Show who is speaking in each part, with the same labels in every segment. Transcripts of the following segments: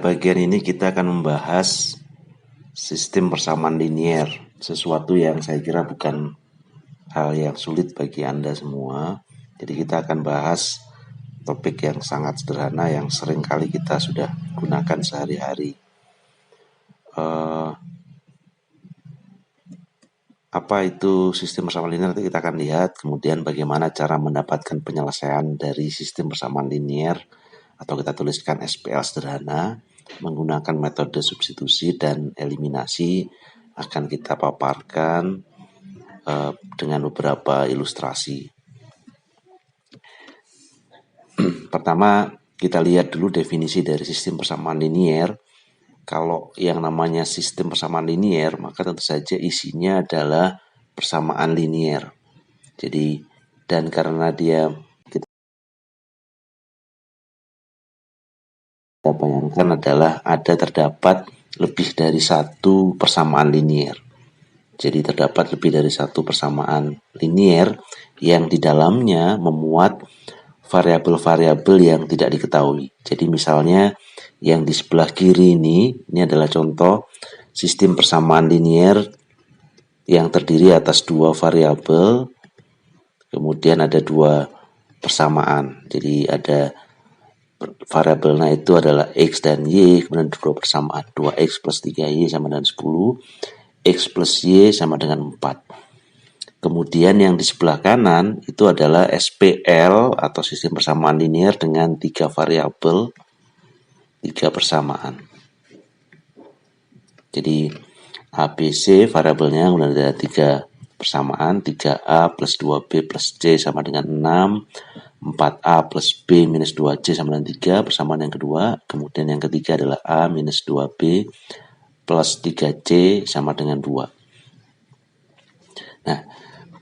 Speaker 1: bagian ini kita akan membahas sistem persamaan linier, sesuatu yang saya kira bukan hal yang sulit bagi Anda semua. Jadi kita akan bahas topik yang sangat sederhana yang sering kali kita sudah gunakan sehari-hari. Apa itu sistem persamaan linier, itu kita akan lihat. Kemudian bagaimana cara mendapatkan penyelesaian dari sistem persamaan linier, atau kita tuliskan SPL sederhana, menggunakan metode substitusi dan eliminasi, akan kita paparkan dengan beberapa ilustrasi. Pertama, kita lihat dulu definisi dari sistem persamaan linier. Kalau yang namanya sistem persamaan linier, maka tentu saja isinya adalah persamaan linier. Jadi, dan karena dia kita bayangkan adalah terdapat lebih dari satu persamaan linier. Jadi terdapat lebih dari satu persamaan linier yang di dalamnya memuat variabel-variabel yang tidak diketahui. Jadi misalnya yang di sebelah kiri ini adalah contoh sistem persamaan linier yang terdiri atas dua variabel, kemudian ada dua persamaan. Jadi ada variabelnya itu adalah X dan Y, kemudian dua persamaan, 2X plus 3Y sama dengan 10, X plus Y sama dengan 4. Kemudian yang di sebelah kanan itu adalah SPL atau sistem persamaan linier dengan 3 variabel, 3 persamaan. Jadi ABC variabelnya kemudian ada 3 persamaan, 3A plus 2B plus C sama dengan 6, 4A plus B minus 2C sama dengan 3, persamaan yang kedua. Kemudian yang ketiga adalah A minus 2B plus 3C sama dengan 2. Nah,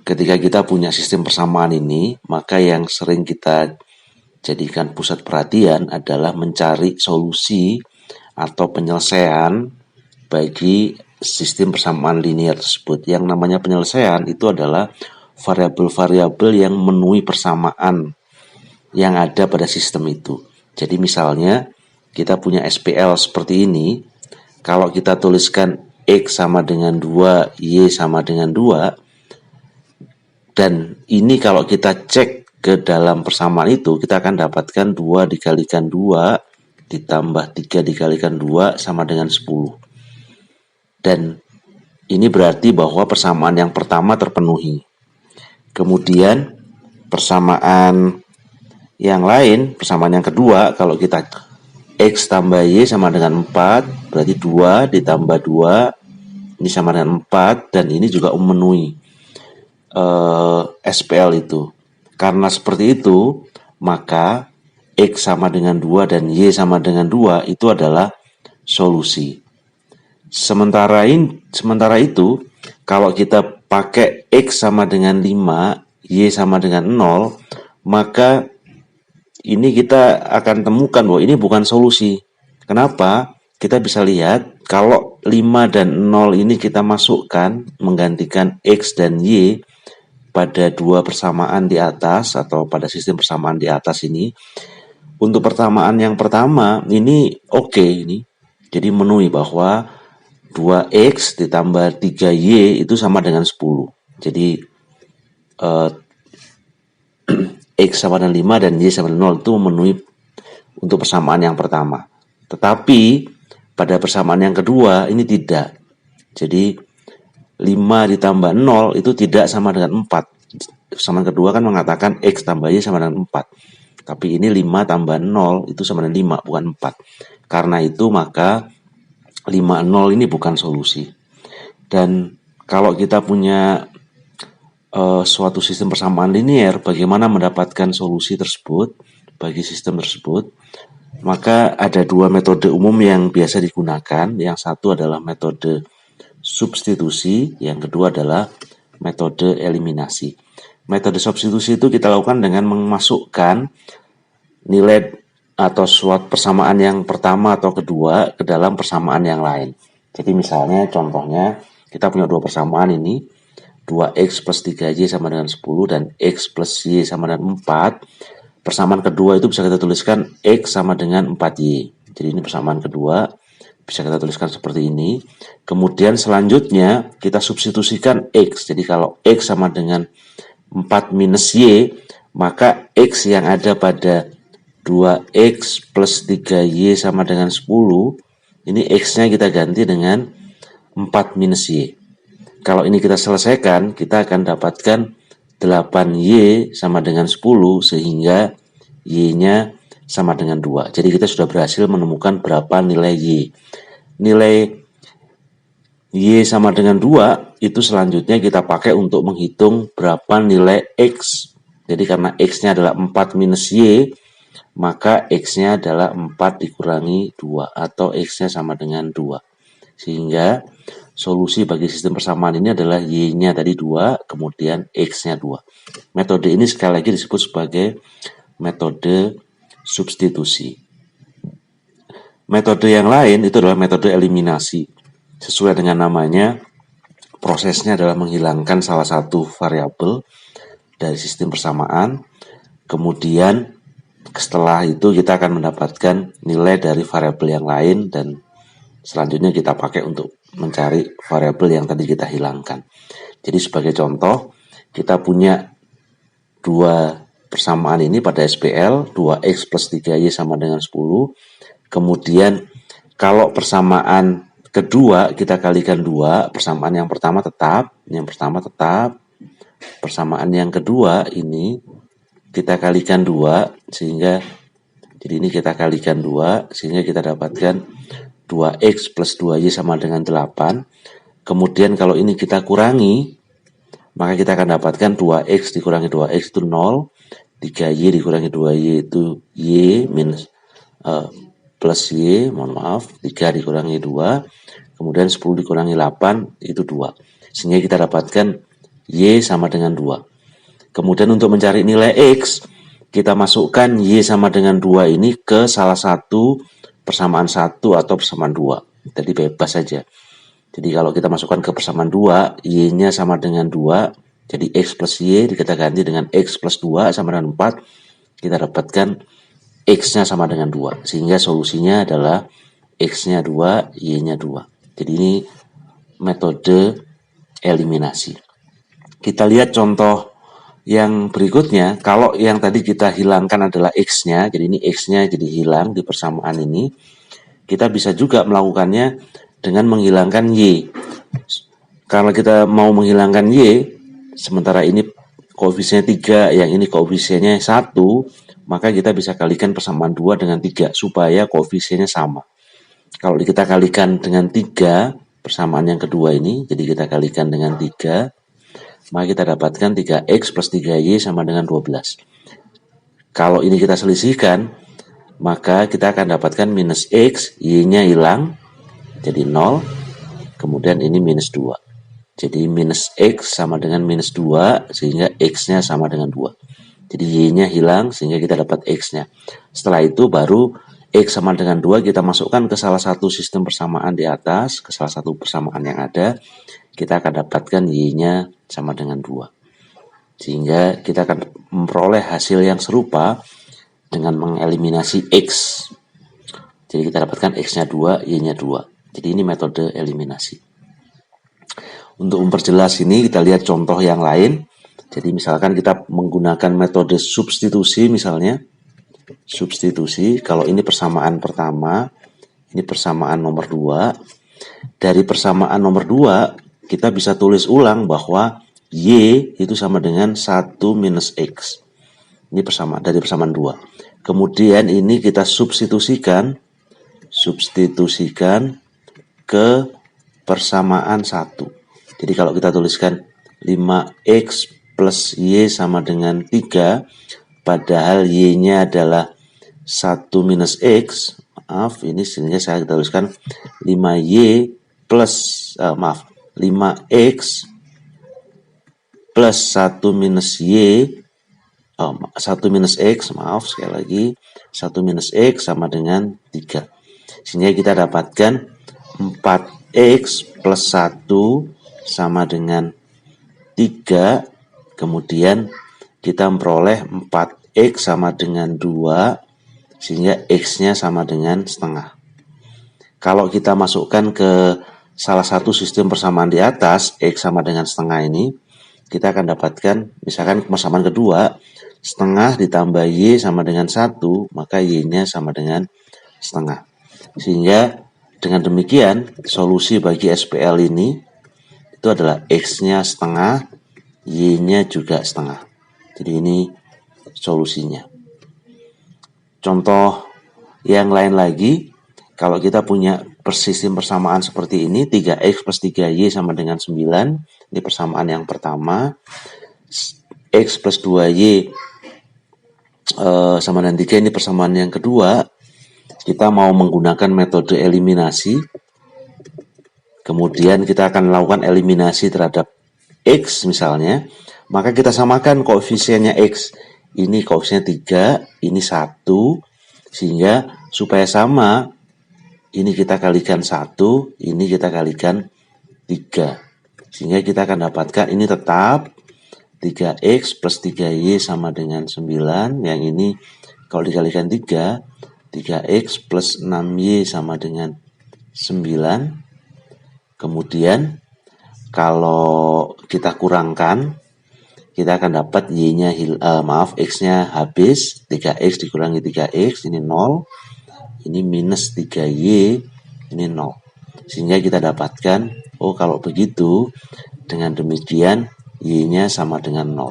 Speaker 1: ketika kita punya sistem persamaan ini, maka yang sering kita jadikan pusat perhatian adalah mencari solusi atau penyelesaian bagi sistem persamaan linier tersebut. Yang namanya penyelesaian itu adalah variabel-variabel yang memenuhi persamaan yang ada pada sistem itu. Jadi misalnya kita punya SPL seperti ini, kalau kita tuliskan X sama dengan 2, Y sama dengan 2, dan ini kalau kita cek ke dalam persamaan itu, kita akan dapatkan 2 dikalikan 2 ditambah 3 dikalikan 2 sama dengan 10. Dan ini berarti bahwa persamaan yang pertama terpenuhi. Kemudian persamaan yang lain, persamaan yang kedua, kalau kita X tambah Y sama dengan 4, berarti 2 ditambah 2, ini sama dengan 4, dan ini juga memenuhi SPL itu. Karena seperti itu, maka X sama dengan 2 dan Y sama dengan 2 itu adalah solusi. Sementara itu, kalau kita pakai X sama dengan 5, Y sama dengan 0, maka ini kita akan temukan bahwa ini bukan solusi. Kenapa? Kita bisa lihat kalau 5 dan 0 ini kita masukkan menggantikan X dan Y pada dua persamaan di atas atau pada sistem persamaan di atas ini. Untuk persamaan yang pertama ini oke ini. Jadi memenuhi bahwa 2X ditambah 3Y itu sama dengan 10. Jadi X sama dengan 5 dan Y sama dengan 0 itu memenuhi untuk persamaan yang pertama. Tetapi pada persamaan yang kedua ini tidak. Jadi 5 ditambah 0 itu tidak sama dengan 4. Persamaan kedua kan mengatakan X tambah Y sama dengan 4. Tapi ini 5 tambah 0 itu sama dengan 5, bukan 4. Karena itu maka 5, 0 ini bukan solusi. Dan kalau kita punya suatu sistem persamaan linier, bagaimana mendapatkan solusi tersebut bagi sistem tersebut? Maka ada dua metode umum yang biasa digunakan. Yang satu adalah metode substitusi, yang kedua adalah metode eliminasi. Metode substitusi itu kita lakukan dengan memasukkan nilai atau suatu persamaan yang pertama atau kedua ke dalam persamaan yang lain. Jadi misalnya contohnya kita punya dua persamaan ini, 2X plus 3Y sama dengan 10 dan X plus Y sama dengan 4. Persamaan kedua itu bisa kita tuliskan X sama dengan 4Y. Jadi ini persamaan kedua, bisa kita tuliskan seperti ini. Kemudian selanjutnya kita substitusikan X. Jadi kalau X sama dengan 4 minus Y, maka X yang ada pada 2X plus 3Y sama dengan 10, ini X-nya kita ganti dengan 4 minus Y. Kalau ini kita selesaikan, kita akan dapatkan 8Y sama dengan 10, sehingga Y-nya sama dengan 2. Jadi kita sudah berhasil menemukan berapa nilai Y. Nilai Y sama dengan 2 itu selanjutnya kita pakai untuk menghitung berapa nilai X. Jadi karena X-nya adalah 4 minus Y, maka X-nya adalah 4 dikurangi 2 atau X-nya sama dengan 2. Sehingga solusi bagi sistem persamaan ini adalah Y-nya tadi 2, kemudian X-nya 2. Metode ini sekali lagi disebut sebagai metode substitusi. Metode yang lain itu adalah metode eliminasi. Sesuai dengan namanya, prosesnya adalah menghilangkan salah satu variabel dari sistem persamaan. Kemudian setelah itu kita akan mendapatkan nilai dari variabel yang lain dan selanjutnya kita pakai untuk mencari variabel yang tadi kita hilangkan. Jadi sebagai contoh, kita punya dua persamaan ini pada SPL, 2X plus 3Y sama dengan 10. Kemudian kalau persamaan kedua kita kalikan 2, persamaan yang pertama tetap, persamaan yang kedua ini kita kalikan 2, sehingga jadi ini kita kalikan 2, sehingga kita dapatkan 2X plus 2Y sama dengan 8. Kemudian kalau ini kita kurangi, maka kita akan dapatkan 2X dikurangi 2X itu 0, 3Y dikurangi 2Y itu Y minus plus Y, 3 dikurangi 2, kemudian 10 dikurangi 8 itu 2. Sehingga kita dapatkan Y sama dengan 2. Kemudian untuk mencari nilai X, kita masukkan Y sama dengan 2 ini ke salah satu persamaan 1 atau persamaan 2. Jadi bebas saja. Jadi kalau kita masukkan ke persamaan 2, Y-nya sama dengan 2, jadi X plus Y kita ganti dengan X plus 2 sama dengan 4, kita dapatkan X-nya sama dengan 2. Sehingga solusinya adalah X-nya 2, Y-nya 2. Jadi ini metode eliminasi. Kita lihat contoh yang berikutnya. Kalau yang tadi kita hilangkan adalah X-nya, jadi ini X-nya jadi hilang di persamaan ini. Kita bisa juga melakukannya dengan menghilangkan Y. Kalau kita mau menghilangkan Y, sementara ini koefisiennya 3, yang ini koefisiennya 1, maka kita bisa kalikan persamaan 2 dengan 3 supaya koefisiennya sama. Kalau kita kalikan dengan 3, persamaan yang kedua ini, jadi kita kalikan dengan 3, maka kita dapatkan 3X plus 3Y sama dengan 12. Kalau ini kita selisihkan, maka kita akan dapatkan minus X, Y-nya hilang, jadi 0, kemudian ini minus 2. Jadi minus X sama dengan minus 2, sehingga X-nya sama dengan 2. Jadi Y-nya hilang, sehingga kita dapat X-nya. Setelah itu baru X sama dengan 2 kita masukkan ke salah satu sistem persamaan di atas, ke salah satu persamaan yang ada, kita akan dapatkan Y-nya sama dengan 2. Sehingga kita akan memperoleh hasil yang serupa dengan mengeliminasi X. Jadi kita dapatkan X-nya 2, Y-nya 2. Jadi ini metode eliminasi. Untuk memperjelas ini kita lihat contoh yang lain. Jadi misalkan kita menggunakan metode substitusi misalnya. Substitusi, kalau ini persamaan pertama, ini persamaan nomor 2. Dari persamaan nomor 2, kita bisa tulis ulang bahwa Y itu sama dengan 1 minus X. Ini persamaan dari persamaan 2. Kemudian ini kita substitusikan ke persamaan 1. Jadi kalau kita tuliskan 5X plus Y sama dengan 3, padahal Y-nya adalah 1 minus X, ini sehingga saya tuliskan 5Y plus, 5X plus 1 minus Y, 1 minus X, sekali lagi, 1 minus X sama dengan 3. Sehingga kita dapatkan 4X plus 1 sama dengan 3, kemudian kita memperoleh 4X sama dengan 2 sehingga X-nya sama dengan setengah. Kalau kita masukkan ke salah satu sistem persamaan di atas, X sama dengan setengah ini, kita akan dapatkan, misalkan persamaan kedua, setengah ditambah Y sama dengan 1, maka Y-nya sama dengan setengah. Sehingga dengan demikian, solusi bagi SPL ini, itu adalah X-nya setengah, Y-nya juga setengah. Jadi ini solusinya. Contoh yang lain lagi, kalau kita punya sistem persamaan seperti ini, 3X plus 3Y sama dengan 9, ini persamaan yang pertama. X plus 2Y sama dengan 3, ini persamaan yang kedua. Kita mau menggunakan metode eliminasi. Kemudian kita akan melakukan eliminasi terhadap X misalnya. Maka kita samakan koefisiennya X. Ini koefisiennya 3, ini 1. Sehingga supaya sama, ini kita kalikan 1, ini kita kalikan 3. Sehingga kita akan dapatkan ini tetap 3X plus 3Y sama dengan 9. Yang ini kalau dikalikan 3, 3X plus 6Y sama dengan 9. Kemudian kalau kita kurangkan, kita akan dapat Y-nya X-nya habis, 3X dikurangi 3X, ini 0. Ini minus 3Y, ini 0. Sehingga kita dapatkan, oh kalau begitu, dengan demikian Y-nya sama dengan 0.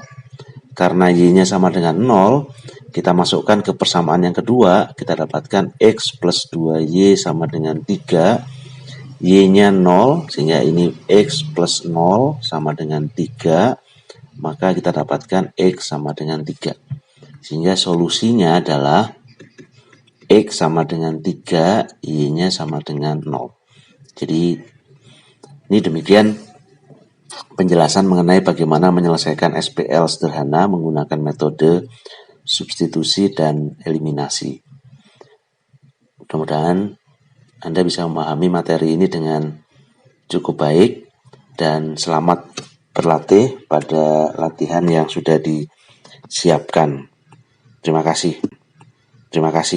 Speaker 1: Karena Y-nya sama dengan 0, kita masukkan ke persamaan yang kedua, kita dapatkan X plus 2Y sama dengan 3, Y-nya 0, sehingga ini X plus 0 sama dengan 3, maka kita dapatkan X sama dengan 3. Sehingga solusinya adalah X sama dengan 3, Y-nya sama dengan 0. Jadi ini demikian penjelasan mengenai bagaimana menyelesaikan SPL sederhana menggunakan metode substitusi dan eliminasi. Mudah-mudahan Anda bisa memahami materi ini dengan cukup baik, dan selamat berlatih pada latihan yang sudah disiapkan. Terima kasih.